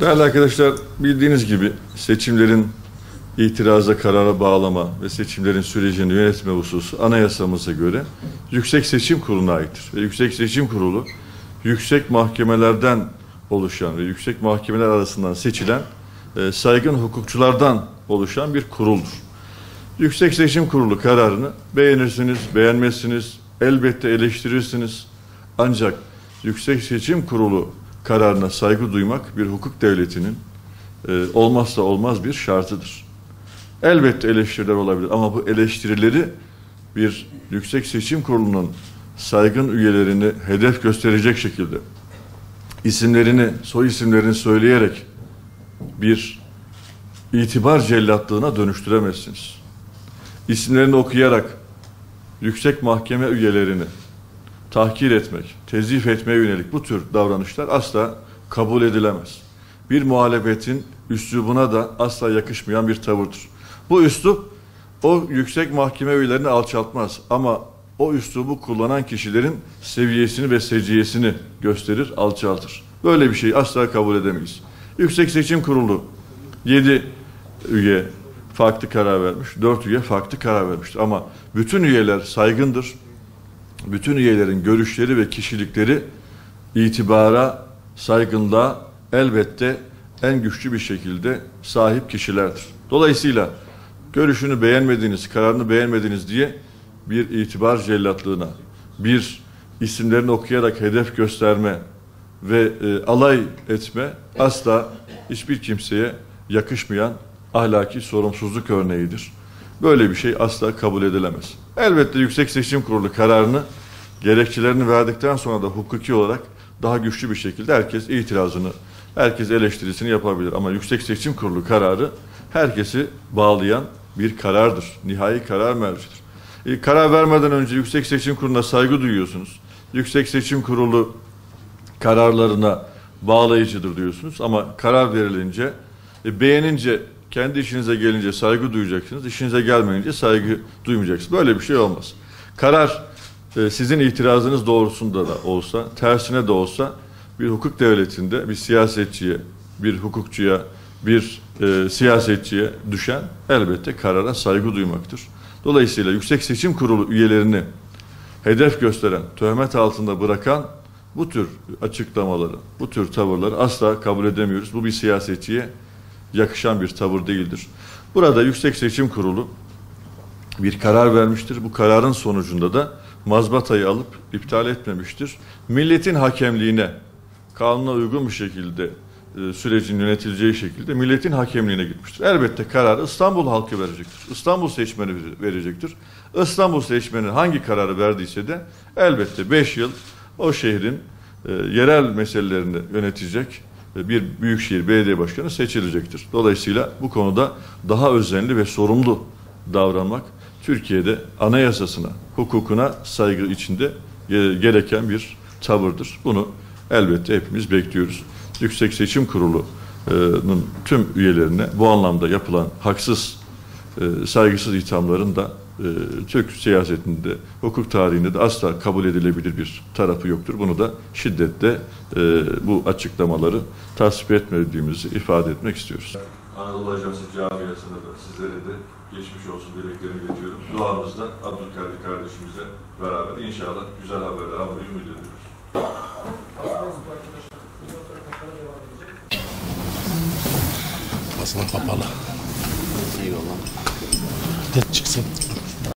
Değerli arkadaşlar, bildiğiniz gibi seçimlerin itiraza, karara bağlama ve seçimlerin sürecini yönetme hususu anayasamıza göre Yüksek Seçim Kurulu'na aittir. Ve Yüksek Seçim Kurulu, yüksek mahkemelerden oluşan ve yüksek mahkemeler arasından seçilen saygın hukukçulardan oluşan bir kuruldur. Yüksek Seçim Kurulu kararını beğenirsiniz, beğenmezsiniz, elbette eleştirirsiniz. Ancak Yüksek Seçim Kurulu kararına saygı duymak bir hukuk devletinin olmazsa olmaz bir şartıdır. Elbette eleştiriler olabilir ama bu eleştirileri bir Yüksek Seçim Kurulu'nun saygın üyelerini hedef gösterecek şekilde isimlerini, soy isimlerini söyleyerek bir itibar cellatlığına dönüştüremezsiniz. İsimlerini okuyarak yüksek mahkeme üyelerini tahkir etmek, tezif etmeye yönelik bu tür davranışlar asla kabul edilemez. Bir muhalefetin üslubuna da asla yakışmayan bir tavırdır. Bu üslup o yüksek mahkeme üyelerini alçaltmaz ama o üslubu kullanan kişilerin seviyesini ve seciyesini gösterir, alçaltır. Böyle bir şeyi asla kabul edemeyiz. Yüksek Seçim Kurulu 7 üye farklı karar vermiş, 4 üye farklı karar vermiştir. Ama bütün üyeler saygındır. Bütün üyelerin görüşleri ve kişilikleri itibara, saygınlığa elbette en güçlü bir şekilde sahip kişilerdir. Dolayısıyla görüşünü beğenmediğiniz, kararını beğenmediğiniz diye bir itibar cellatlığına, bir isimlerini okuyarak hedef gösterme ve alay etme asla hiçbir kimseye yakışmayan ahlaki sorumsuzluk örneğidir. Böyle bir şey asla kabul edilemez. Elbette Yüksek Seçim Kurulu kararını gerekçelerini verdikten sonra da hukuki olarak daha güçlü bir şekilde herkes itirazını, herkes eleştirisini yapabilir. Ama Yüksek Seçim Kurulu kararı herkesi bağlayan bir karardır. Nihai karar mercidir. Karar vermeden önce Yüksek Seçim Kurulu'na saygı duyuyorsunuz. Yüksek Seçim Kurulu kararlarına bağlayıcıdır diyorsunuz. Ama karar verilince, beğenince, kendi işinize gelince saygı duyacaksınız. İşinize gelmeyince saygı duymayacaksınız. Böyle bir şey olmaz. Karar sizin itirazınız doğrusunda da olsa, tersine de olsa bir hukuk devletinde bir siyasetçiye, bir hukukçuya, bir siyasetçiye düşen elbette karara saygı duymaktır. Dolayısıyla Yüksek Seçim Kurulu üyelerini hedef gösteren, töhmet altında bırakan bu tür açıklamaları, bu tür tavırları asla kabul edemiyoruz. Bu bir siyasetçiye yakışan bir tavır değildir. Burada Yüksek Seçim Kurulu bir karar vermiştir. Bu kararın sonucunda da mazbatayı alıp iptal etmemiştir. Milletin hakemliğine, kanuna uygun bir şekilde sürecin yönetileceği şekilde milletin hakemliğine gitmiştir. Elbette kararı İstanbul halkı verecektir. İstanbul seçmeni verecektir. İstanbul seçmeni hangi kararı verdiyse de elbette 5 yıl o şehrin yerel meselelerini yönetecek bir büyükşehir belediye başkanı seçilecektir. Dolayısıyla bu konuda daha özenli ve sorumlu davranmak Türkiye'de anayasasına, hukukuna saygı içinde gereken bir tavırdır. Bunu elbette hepimiz bekliyoruz. Yüksek Seçim Kurulu'nun tüm üyelerine bu anlamda yapılan haksız, saygısız ithamların da Türk siyasetinde, hukuk tarihinde de asla kabul edilebilir bir tarafı yoktur. Bunu da şiddetle bu açıklamaları tasvip etmediğimizi ifade etmek istiyoruz. Anadolu Ajansı camiasına da sizlere de geçmiş olsun dileklerimi iletiyorum. Duamızda Abdülkadir kardeşimizle beraber inşallah güzel haberler almayı ümit ediyoruz. Basına kapalı. Eyvallah. Net çıksın.